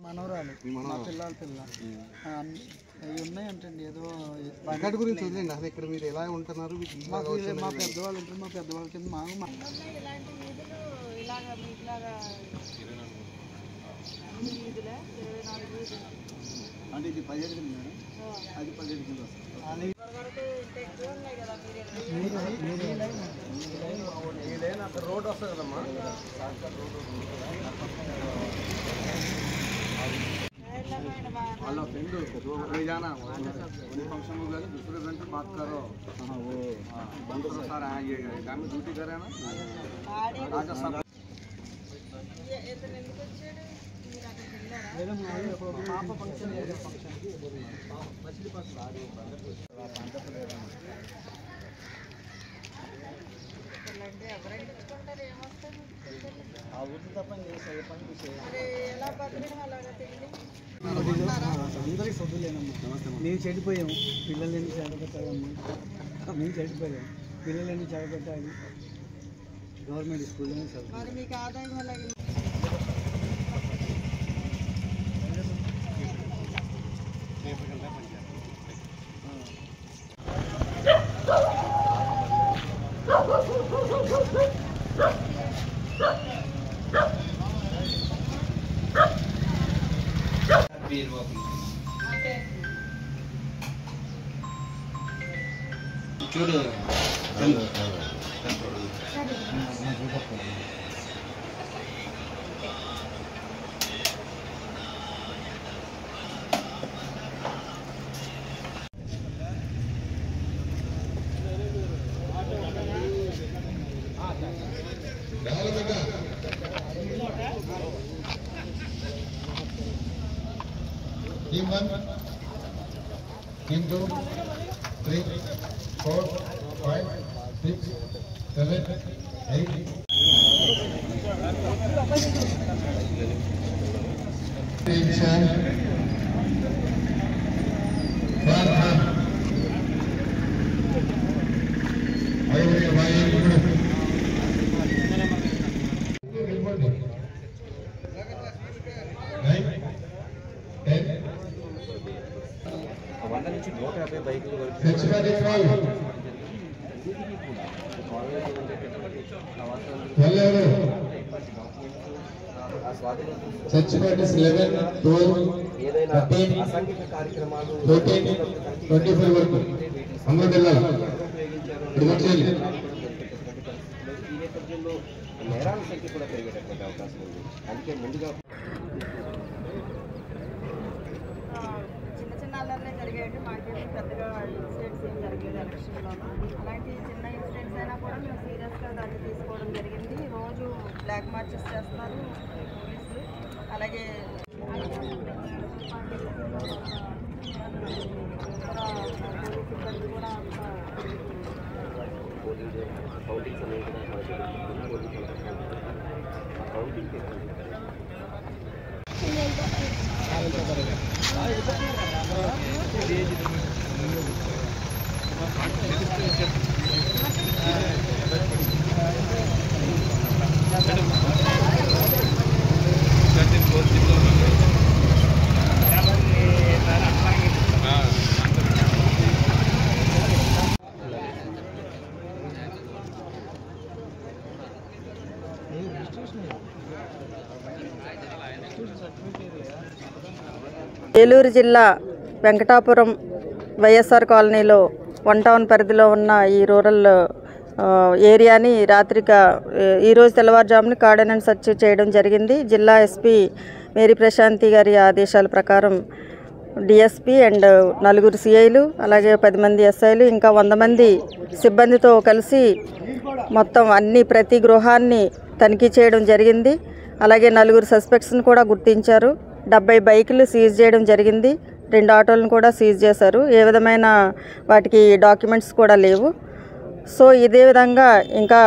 మనవరాలు మా పిల్లల పిల్ల అవి ఉన్నాయంటండి. ఏదో ఎక్కడి గురించి వదిలేండి. అసలు ఇక్కడ మీరు ఎలా ఉంటున్నారు? మాకు మా పెద్దవాళ్ళు ఉంటారు. మా పెద్దవాళ్ళ కింద మాకు అంటే ఇది 17 కిలో మేడం, అది 17 కిలో వస్తుంది. అక్కడ రోడ్ వస్తుంది కదమ్మా. हेलो फ्रेंड कोई जाना वही फंक्शन हो गया दूसरे फ्रेंड से बात करो। हाँ वो बंद करो सर आइएगा काम में ड्यूटी कर रहे हैं ना आज सब पापा फंक्शन मछली पास అందరికి చదువులేనమ్మా. మేము చెడిపోయాము. పిల్లలని చెడగొట్టాలమ్మా. మేము చెడిపోయాము. పిల్లలని చెడగొట్టాలి. గవర్నమెంట్ స్కూల్లోనే చదువు. మీకు ఆదాయం అలాగే చూడు Team 1, Team 2, 3, 4, 5, 6, 7, 8. Attention. Such parties 11, 12, 13, 14, 24 వరకు అందరూ వెళ్ళాలి. నేరాల సంఖ్య కూడా పెరిగేటటువంటి అవకాశం ఉంది. అందుకే ముందుగా చిన్న చిన్న అల్లర్లే జరిగాయండి. మాకేమీ పెద్దగా ఇన్సిడెంట్స్ ఏం జరగలేదు ఎలక్షన్లోనూ. అలాంటి చిన్న ఇన్సిడెంట్స్ అయినా కూడా మేము సీరియస్గా దాన్ని తీసుకోవడం జరిగింది. రోజు బ్లాక్ మార్చెస్ చేస్తున్నారు పోలీసులు. అలాగే పోలీస్ సిబ్బంది కూడా కౌంటింగ్ సమయం ఏలూరు జిల్లా వెంకటాపురం వైఎస్ఆర్ కాలనీలో 1 టౌన్ పరిధిలో ఉన్న ఈ రూరల్ ఏరియాని ఈరోజు తెల్లవారుజామున కార్డనెన్స్ సెర్చ్ చేయడం జరిగింది. జిల్లా ఎస్పీ మేరీ ప్రశాంతి గారి ఆదేశాల ప్రకారం డిఎస్పీ అండ్ 4 సిఐలు అలాగే 10 మంది ఎస్ఐలు ఇంకా 100 మంది సిబ్బందితో కలిసి మొత్తం ప్రతి గృహాన్ని తనిఖీ చేయడం జరిగింది. అలాగే 4 సస్పెక్ట్స్ని కూడా గుర్తించారు. 70 బైకులు సీజ్ చేయడం జరిగింది. 2 ఆటోలను కూడా సీజ్ చేశారు. ఏ విధమైన వాటికి డాక్యుమెంట్స్ కూడా లేవు. సో ఇదే విధంగా ఇంకా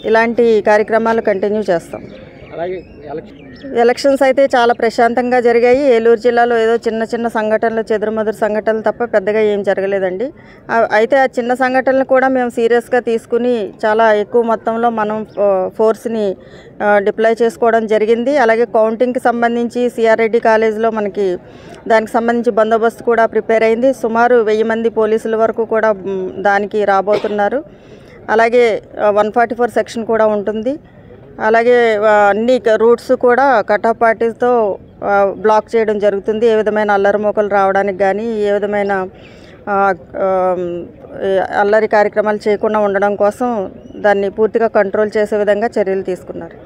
ఇలాంటి కార్యక్రమాలు కంటిన్యూ చేస్తాం. అలాగే ఎలక్షన్స్ అయితే చాలా ప్రశాంతంగా జరిగాయి. ఏలూరు జిల్లాలో ఏదో చిన్న చిన్న సంఘటనలు, చెదురుమదురు సంఘటనలు తప్ప పెద్దగా ఏం జరగలేదండి. అయితే ఆ చిన్న సంఘటనలు కూడా మేము సీరియస్గా తీసుకుని చాలా ఎక్కువ మొత్తంలో మనం ఫోర్స్ని డిప్లాయ్ చేసుకోవడం జరిగింది. అలాగే కౌంటింగ్కి సంబంధించి సిఆర్ రెడ్డి కాలేజీలో మనకి దానికి సంబంధించి బందోబస్తు కూడా ప్రిపేర్ అయింది. సుమారు 1000 మంది పోలీసుల వరకు కూడా దానికి రాబోతున్నారు. అలాగే 144 సెక్షన్ కూడా ఉంటుంది. అలాగే అన్ని రూట్స్ కూడా కటాఫ్ పార్టీస్తో బ్లాక్ చేయడం జరుగుతుంది. ఏ విధమైన అల్లరి మోకలు రావడానికి కానీ, ఏ విధమైన అల్లరి కార్యక్రమాలు చేయకుండా ఉండడం కోసం దాన్ని పూర్తిగా కంట్రోల్ చేసే విధంగా చర్యలు తీసుకున్నారు.